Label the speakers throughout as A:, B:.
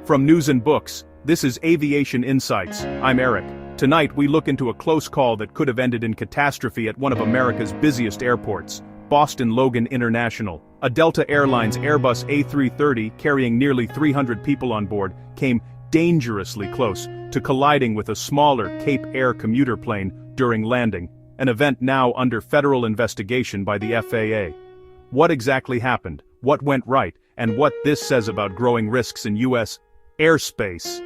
A: From News and Books, this is Aviation Insights. I'm Eric. Tonight we look into a close call that could have ended in catastrophe at one of America's busiest airports, Boston Logan International. A Delta Airlines Airbus A330 carrying nearly 300 people on board came dangerously close to colliding with a smaller Cape Air commuter plane during landing, an event now under federal investigation by the FAA. What exactly happened, what went right, and what this says about growing risks in U.S. airspace?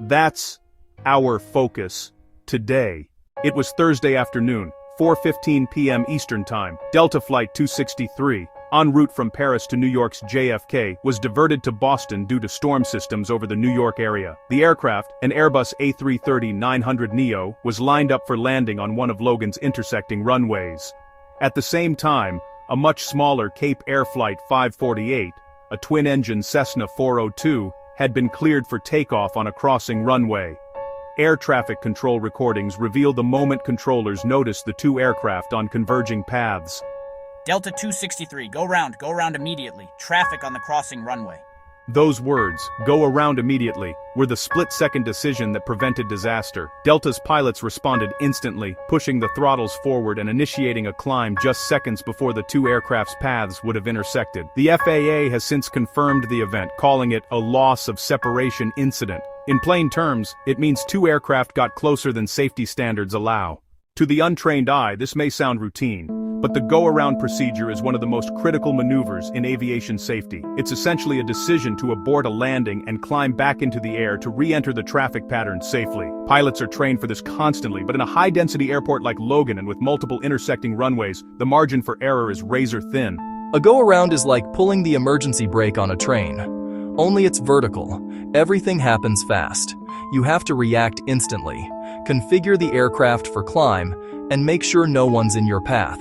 A: That's our focus today. It was Thursday afternoon, 4:15 p.m. Eastern Time. Delta Flight 263, en route from Paris to New York's JFK, was diverted to Boston due to storm systems over the New York area. The aircraft, an Airbus A330-900neo, was lined up for landing on one of Logan's intersecting runways. At the same time, a much smaller Cape Air Flight 548, a twin-engine Cessna 402, had been cleared for takeoff on a crossing runway. Air traffic control recordings reveal the moment controllers noticed the two aircraft on converging paths.
B: Delta 263, go round immediately. Traffic on the crossing runway.
A: Those words, "go around immediately," were the split-second decision that prevented disaster. Delta's pilots responded instantly, pushing the throttles forward and initiating a climb just seconds before the two aircraft's paths would have intersected. The FAA has since confirmed the event, calling it a loss of separation incident. In plain terms, it means two aircraft got closer than safety standards allow. To the untrained eye, this may sound routine, but the go-around procedure is one of the most critical maneuvers in aviation safety. It's essentially a decision to abort a landing and climb back into the air to re-enter the traffic pattern safely. Pilots are trained for this constantly, but in a high-density airport like Logan and with multiple intersecting runways, the margin for error is razor-thin.
C: A go-around is like pulling the emergency brake on a train. Only it's vertical. Everything happens fast. You have to react instantly, configure the aircraft for climb, and make sure no one's in your path.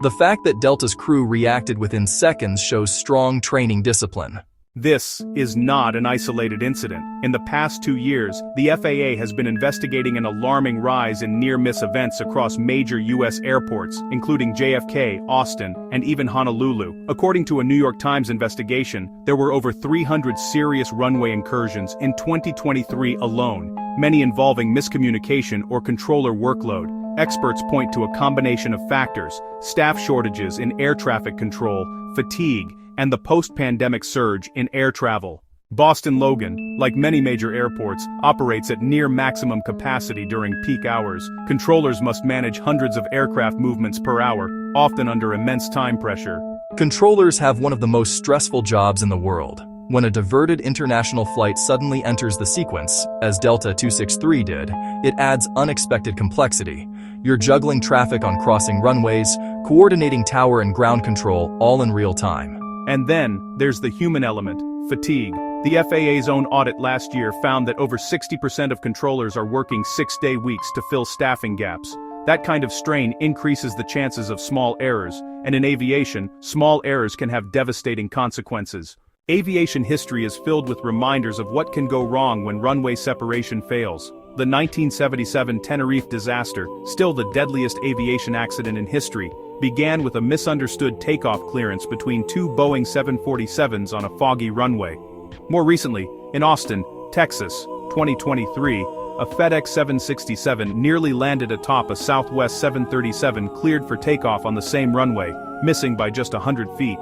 C: The fact that Delta's crew reacted within seconds shows strong training discipline.
A: This is not an isolated incident. In the past 2 years, the FAA has been investigating an alarming rise in near-miss events across major U.S. airports, including JFK, Austin, and even Honolulu. According to a New York Times investigation, there were over 300 serious runway incursions in 2023 alone, many involving miscommunication or controller workload. Experts point to a combination of factors: staff shortages in air traffic control, fatigue, and the post-pandemic surge in air travel. Boston Logan, like many major airports, operates at near maximum capacity during peak hours. Controllers must manage hundreds of aircraft movements per hour, often under immense time pressure.
C: Controllers have one of the most stressful jobs in the world. When a diverted international flight suddenly enters the sequence, as Delta 263 did, it adds unexpected complexity. You're juggling traffic on crossing runways, coordinating tower and ground control, all in real time.
A: And then, there's the human element, fatigue. The FAA's own audit last year found that over 60% of controllers are working 6-day weeks to fill staffing gaps. That kind of strain increases the chances of small errors, and in aviation, small errors can have devastating consequences. Aviation history is filled with reminders of what can go wrong when runway separation fails. The 1977 Tenerife disaster, still the deadliest aviation accident in history, began with a misunderstood takeoff clearance between two Boeing 747s on a foggy runway. More recently, in Austin, Texas, 2023, a FedEx 767 nearly landed atop a Southwest 737 cleared for takeoff on the same runway, missing by just 100 feet.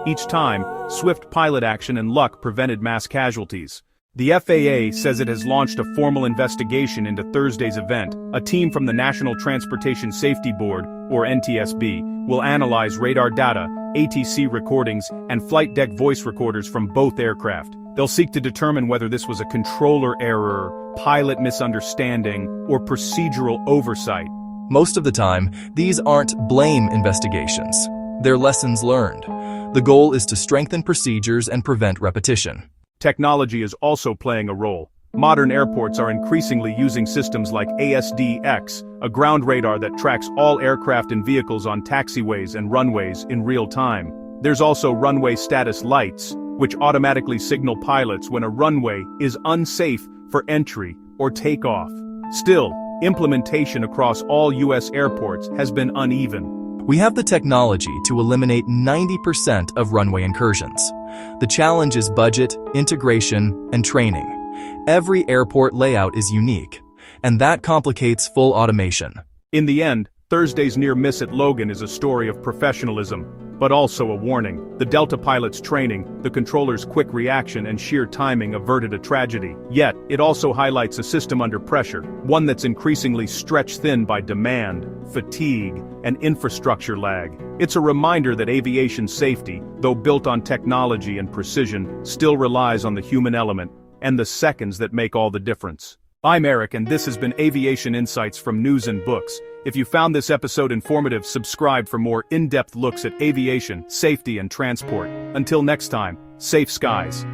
A: Each time, swift pilot action and luck prevented mass casualties. The FAA says it has launched a formal investigation into Thursday's event. A team from the National Transportation Safety Board, or NTSB, will analyze radar data, ATC recordings, and flight deck voice recorders from both aircraft. They'll seek to determine whether this was a controller error, pilot misunderstanding, or procedural oversight.
C: Most of the time, these aren't blame investigations. They're lessons learned. The goal is to strengthen procedures and prevent repetition.
A: Technology is also playing a role. Modern airports are increasingly using systems like ASDX, a ground radar that tracks all aircraft and vehicles on taxiways and runways in real time. There's also runway status lights, which automatically signal pilots when a runway is unsafe for entry or takeoff. Still, implementation across all U.S. airports has been uneven.
C: We have the technology to eliminate 90% of runway incursions. The challenge is budget, integration, and training. Every airport layout is unique, and that complicates full automation.
A: In the end, Thursday's near miss at Logan is a story of professionalism, but also a warning. The Delta pilot's training, the controller's quick reaction and sheer timing averted a tragedy. Yet, it also highlights a system under pressure, one that's increasingly stretched thin by demand, fatigue, and infrastructure lag. It's a reminder that aviation safety, though built on technology and precision, still relies on the human element, and the seconds that make all the difference. I'm Eric, and this has been Aviation Insights from News and Books. If you found this episode informative, subscribe for more in-depth looks at aviation, safety, and transport. Until next time, safe skies.